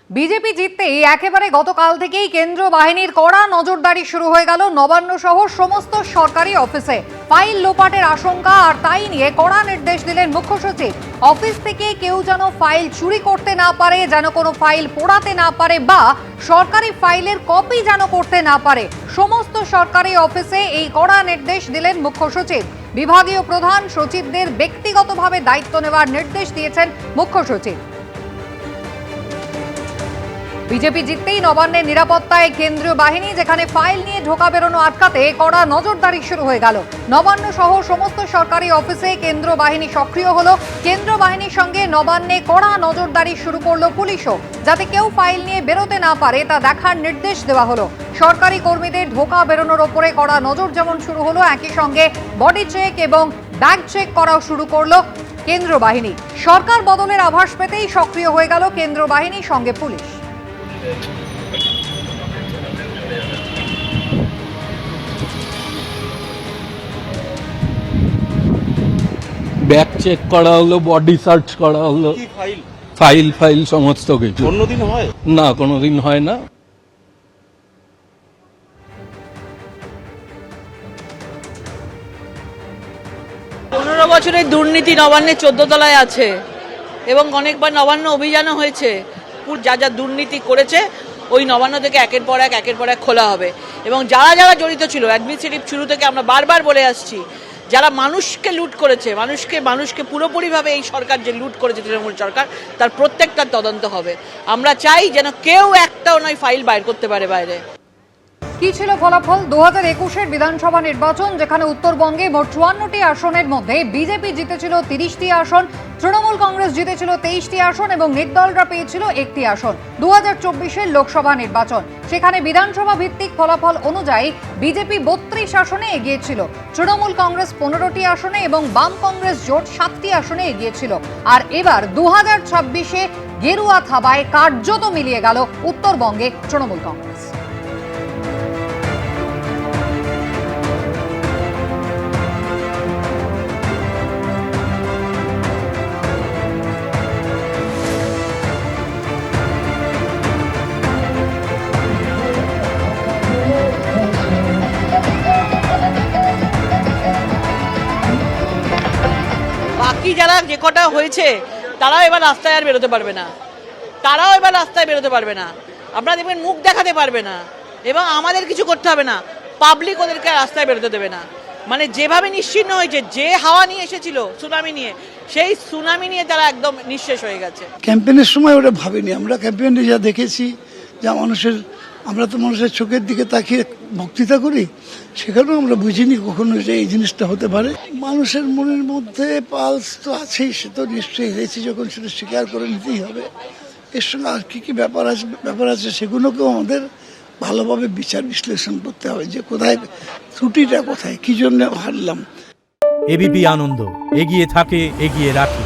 BJP জিততেই একেবারে গতকাল থেকেই কেন্দ্রীয় বাহিনীর কড়া নজরদারি শুরু হয়ে গেল নবান্ন সহ সমস্ত সরকারি অফিসে। ফাইল লোপাটের আশঙ্কা, আর তাই নিয়ে কড়া নির্দেশ দিলেন মুখ্য সচিব। অফিস থেকে কেউ যেন ফাইল চুরি করতে না পারে, যেন কোনো ফাইল পোড়াতে না পারে বা সরকারি ফাইলের কপি যেন করতে না পারে। সমস্ত সরকারি অফিসে এই কড়া নির্দেশ দিলেন মুখ্য সচিব। বিভাগীয় প্রধান সচিবদের ব্যক্তিগতভাবে দায়িত্ব নেওয়ার নির্দেশ দিয়েছেন মুখ্য সচিব। বিজেপি জিততেই নবান্নের নিরাপত্তায় কেন্দ্রীয় বাহিনী, যেখানে ফাইল নিয়ে ঢোকা বেরোনো আটকাতে কড়া নজরদারি শুরু হয়ে গেল। নবান্ন সহ সমস্ত সরকারি অফিসে কেন্দ্রীয় বাহিনী সক্রিয় হলো। কেন্দ্রীয় বাহিনীর সঙ্গে নবান্নে কড়া নজরদারি শুরু করলো পুলিশও, যাতে কেউ ফাইল নিয়ে বেরোতে না পারে তা দেখার নির্দেশ দেওয়া হলো। সরকারি কর্মীদের ঢোকা বেরোনোর ওপরে কড়া নজর যেমন শুরু হলো, একই সঙ্গে বডি চেক এবং ব্যাগ চেক করাও শুরু করলো কেন্দ্রীয় বাহিনী। সরকার বদলের আভাস পেতেই সক্রিয় হয়ে গেল কেন্দ্রীয় বাহিনীর সঙ্গে পুলিশ। ব্যাগ চেক করা হলো, বডি সার্চ করা হলো, ফাইল সমস্ত কিছু। অন্যদিন হয় না, কোনোদিন হয় না। 15 বছরের দুর্নীতি নবান্নের 14 তলায় আছে এবং অনেকবার নবান্ন অভিযানও হয়েছে। যা যা দুর্নীতি করেছে ওই নবান্ন থেকে একের পর এক খোলা হবে এবং যারা যারা জড়িত ছিল অ্যাডমিনিস্ট্রেটিভ শুরু থেকে আমরা বারবার বলে আসছি, যারা মানুষকে লুট করেছে, মানুষকে পুরোপুরিভাবে এই সরকার যে লুট করেছে তৃণমূল সরকার, তার প্রত্যেকটার তদন্ত হবে। আমরা চাই যেন কেউ একটাও নয় ফাইল বাইর করতে পারে বাইরে। কি ছিল ফলাফল? 2021-এর বিধানসভা নির্বাচন, যেখানে উত্তরবঙ্গে মোট 54টি আসনের মধ্যে বিজেপি জিতেছিল 30টি আসন, তৃণমূল কংগ্রেস জিতেছিল 23টি আসন এবং নির্দলরা পেয়েছিল 1টি আসন। 2024-এর লোকসভা নির্বাচন, সেখানে বিধানসভা ভিত্তিক ফলাফল অনুযায়ী বিজেপি 32 আসনে এগিয়ে ছিল, তৃণমূল কংগ্রেস 15টি আসনে এবং বাম কংগ্রেস জোট 7টি আসনে এগিয়ে ছিল। আর এবার 2026-এ গেরুয়া থাবায় কার্যত মিলিয়ে গেল উত্তরবঙ্গে তৃণমূল কংগ্রেস। বাকি যারা যে কটা হয়েছে তারাও এবার রাস্তায় আর বেরোতে পারবে না, আপনারা দেখবেন মুখ দেখাতে পারবে না এবং আমাদের কিছু করতে হবে না, পাবলিক ওদেরকে রাস্তায় বেরোতে দেবে না। মানে যেভাবে নিশ্চিহ্ন হয়েছে, যে হাওয়া নিয়ে এসেছিল সুনামি নিয়ে, সেই সুনামি নিয়ে তারা একদম নিঃশেষ হয়ে গেছে। ক্যাম্পেইনের সময় ওটা ভাবিনি আমরা। ক্যাম্পেইনে যা দেখেছি, যা আমরা তো মানুষের চোখের দিকে তাকিয়ে বক্তৃতা করি, সেখানেও আমরা বুঝিনি কখনো যে এই জিনিসটা হতে পারে। মানুষের মনের মধ্যে পালস তো আছেই, সে তো নিশ্চয়ই হেরেছি যখন সেটা স্বীকার করে নিতেই হবে। এর সঙ্গে আর কি ব্যাপার আছে সেগুলোকেও আমাদের ভালোভাবে বিচার বিশ্লেষণ করতে হবে, যে কোথায় ত্রুটিটা, কোথায় কি জন্য হারলাম। এবিপি আনন্দ, এগিয়ে থাকে, এগিয়ে রাখে।